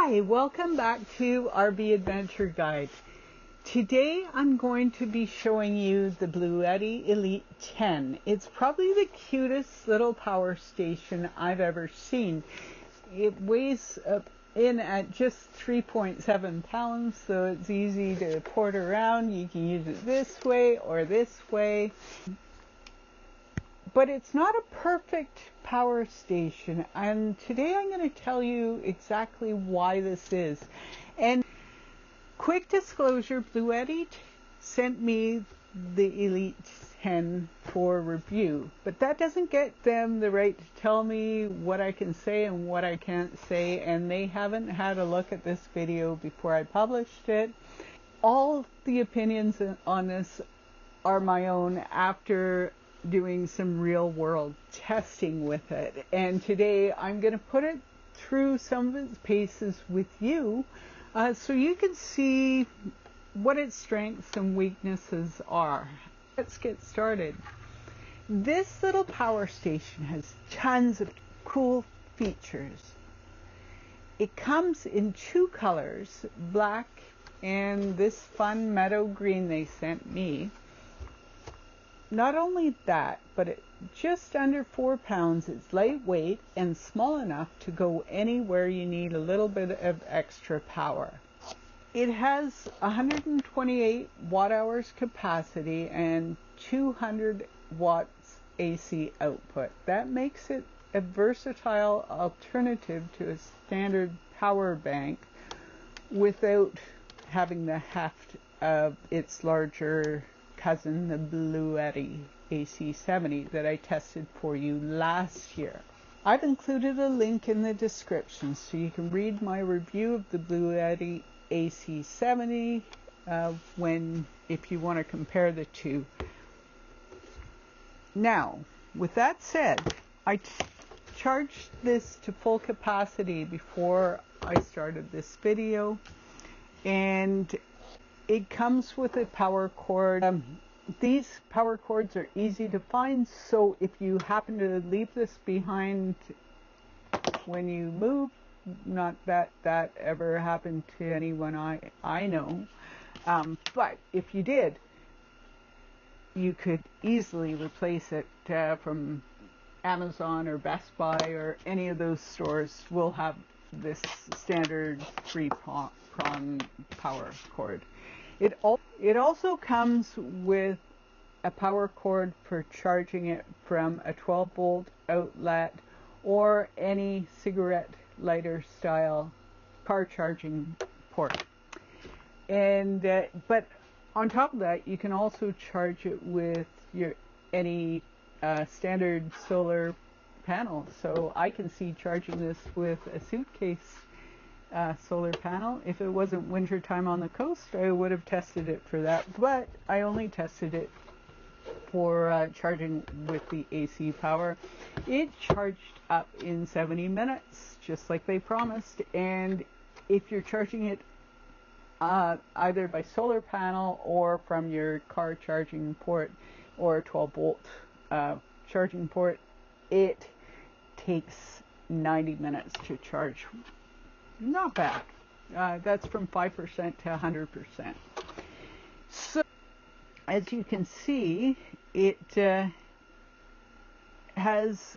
Hi, welcome back to RV Adventure Guide. Today I'm going to be showing you the BLUETTI Elite 10. It's probably the cutest little power station I've ever seen. It weighs in at just 3.7 pounds, so it's easy to port around. You can use it this way or this way. But it's not a perfect power station, and today I'm going to tell you exactly why this is. And quick disclosure, BLUETTI sent me the Elite 10 for review, but that doesn't get them the right to tell me what I can say and what I can't say, and they haven't had a look at this video before I published it. All the opinions on this are my own after doing some real world testing with it, and today I'm going to put it through some of its paces with you so you can see what its strengths and weaknesses are. Let's get started. This little power station has tons of cool features. It comes in two colors, black and this fun meadow green they sent me. Not only that, but at just under 4 pounds, it's lightweight and small enough to go anywhere you need a little bit of extra power. It has 128 watt hours capacity and 200 watts AC output. That makes it a versatile alternative to a standard power bank without having the heft of its larger cousin, the BLUETTI AC70 that I tested for you last year. I've included a link in the description so you can read my review of the BLUETTI AC70 if you want to compare the two. Now, with that said, I charged this to full capacity before I started this video, and it comes with a power cord. These power cords are easy to find, so if you happen to leave this behind when you move, not that that ever happened to anyone I know, but if you did, you could easily replace it from Amazon or Best Buy, or any of those stores will have this standard 3-prong power cord. It also comes with a power cord for charging it from a 12-volt outlet or any cigarette lighter style car charging port. And but on top of that, you can also charge it with any standard solar panel. So I can see charging this with a suitcase solar panel. If it wasn't winter time on the coast, I would have tested it for that, but I only tested it for charging with the AC power. It charged up in 70 minutes, just like they promised. And if you're charging it either by solar panel or from your car charging port or 12-volt charging port, it takes 90 minutes to charge. Not bad. That's from 5% to 100%. So, as you can see, it has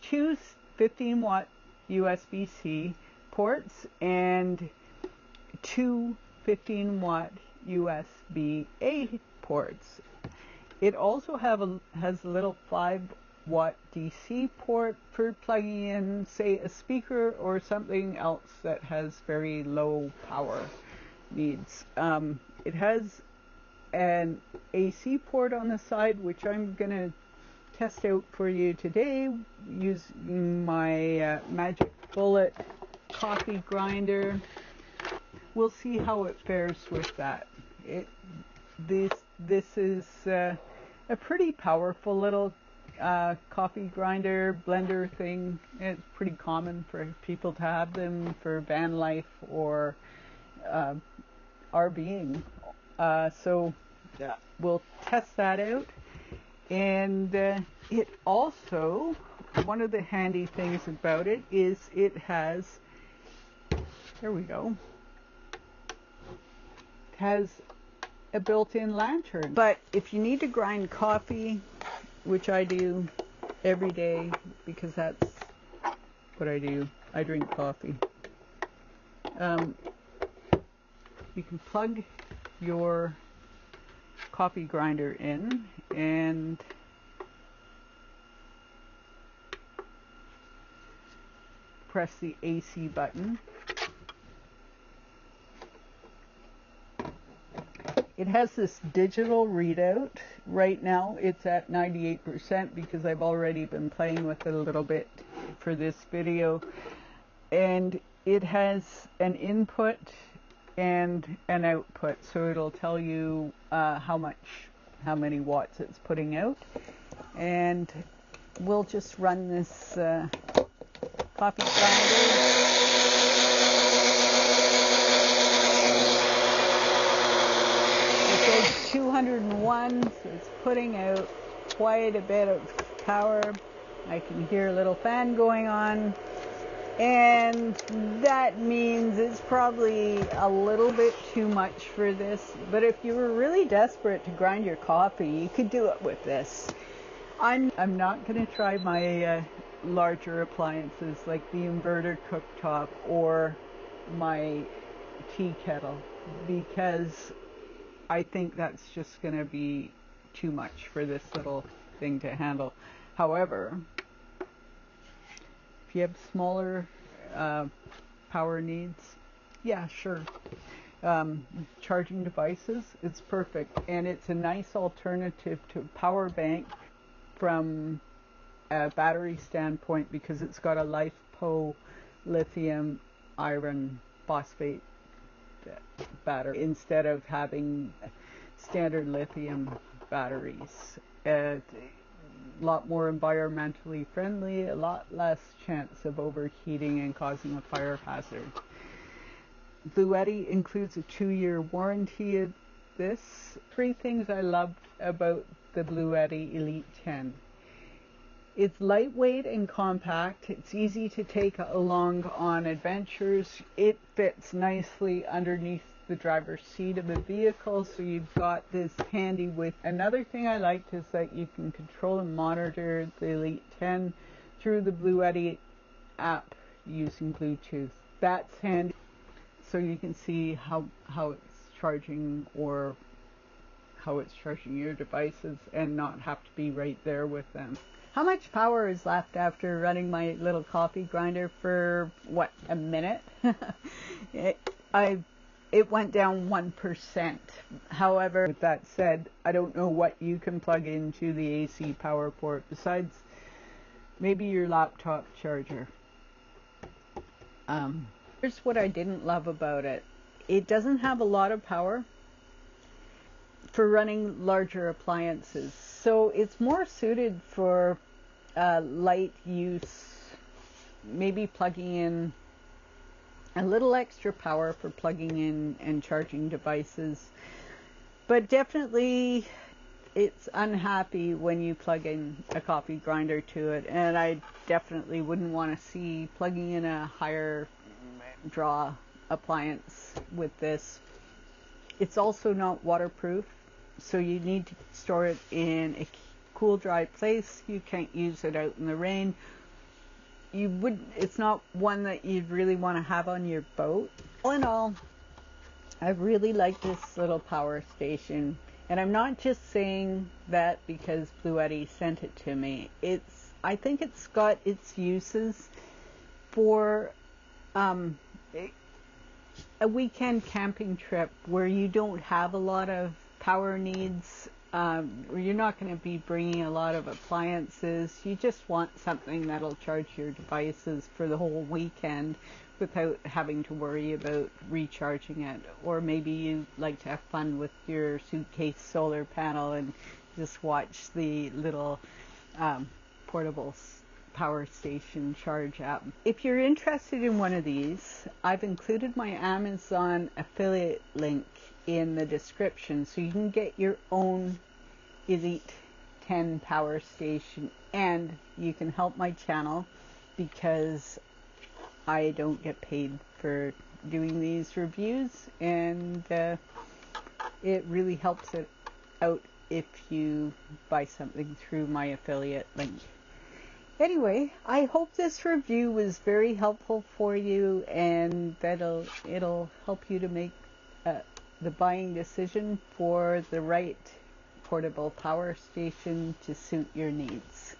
two 15-watt USB-C ports and two 15-watt USB-A ports. It also has a little 5-watt DC port for plugging in, say, a speaker or something else that has very low power needs. It has an AC port on the side, which I'm going to test out for you today using my Magic Bullet coffee grinder. We'll see how it fares with that. This is a pretty powerful little coffee grinder blender thing. It's pretty common for people to have them for van life or RVing. So we'll test that out. And it also, one of the handy things about it is it has There we go. It has a built-in lantern. But if you need to grind coffee, which I do every day because that's what I do, I drink coffee. You can plug your coffee grinder in and press the AC button. It has this digital readout. Right now it's at 98% because I've already been playing with it a little bit for this video. And it has an input and an output, so it'll tell you how many watts it's putting out. And we'll just run this coffee grinder. It says 201, so it's putting out quite a bit of power. I can hear a little fan going on. And that means it's probably a little bit too much for this, but if you were really desperate to grind your coffee, you could do it with this. I'm not going to try my larger appliances like the inverter cooktop or my tea kettle because I think that's just going to be too much for this little thing to handle. However, if you have smaller power needs, yeah, sure. Charging devices, it's perfect. And it's a nice alternative to a power bank from a battery standpoint because it's got a LiFePO lithium iron phosphate battery instead of having standard lithium batteries. A lot more environmentally friendly, a lot less chance of overheating and causing a fire hazard. BLUETTI includes a 2-year warranty of this. 3 things I love about the BLUETTI Elite 10. It's lightweight and compact. It's easy to take along on adventures. It fits nicely underneath the driver's seat of a vehicle, so you've got this handy with. Another thing I liked is that you can control and monitor the Elite 10 through the BLUETTI app using Bluetooth. That's handy, so you can see how it's charging or how it's charging your devices and not have to be right there with them. How much power is left after running my little coffee grinder for, what, a minute? It went down 1%. However, with that said, I don't know what you can plug into the AC power port besides maybe your laptop charger. Here's what I didn't love about it. It doesn't have a lot of power for running larger appliances. So it's more suited for light use, maybe plugging in a little extra power for plugging in and charging devices. But definitely it's unhappy when you plug in a coffee grinder to it, and I definitely wouldn't want to see plugging in a higher draw appliance with this. It's also not waterproof, so you need to store it in a cool, dry place. You can't use it out in the rain. It's not one that you'd really want to have on your boat. All in all, I really like this little power station, and I'm not just saying that because BLUETTI sent it to me. I think it's got its uses for a weekend camping trip where you don't have a lot of power needs, where you're not going to be bringing a lot of appliances. You just want something that'll charge your devices for the whole weekend without having to worry about recharging it. Or maybe you like to have fun with your suitcase solar panel and just watch the little portable power station charge app. If you're interested in one of these, I've included my Amazon affiliate link in the description, so you can get your own Elite 10 power station, and you can help my channel because I don't get paid for doing these reviews, and it really helps it out if you buy something through my affiliate link. Anyway, I hope this review was very helpful for you, and that it'll help you to make the buying decision for the right portable power station to suit your needs.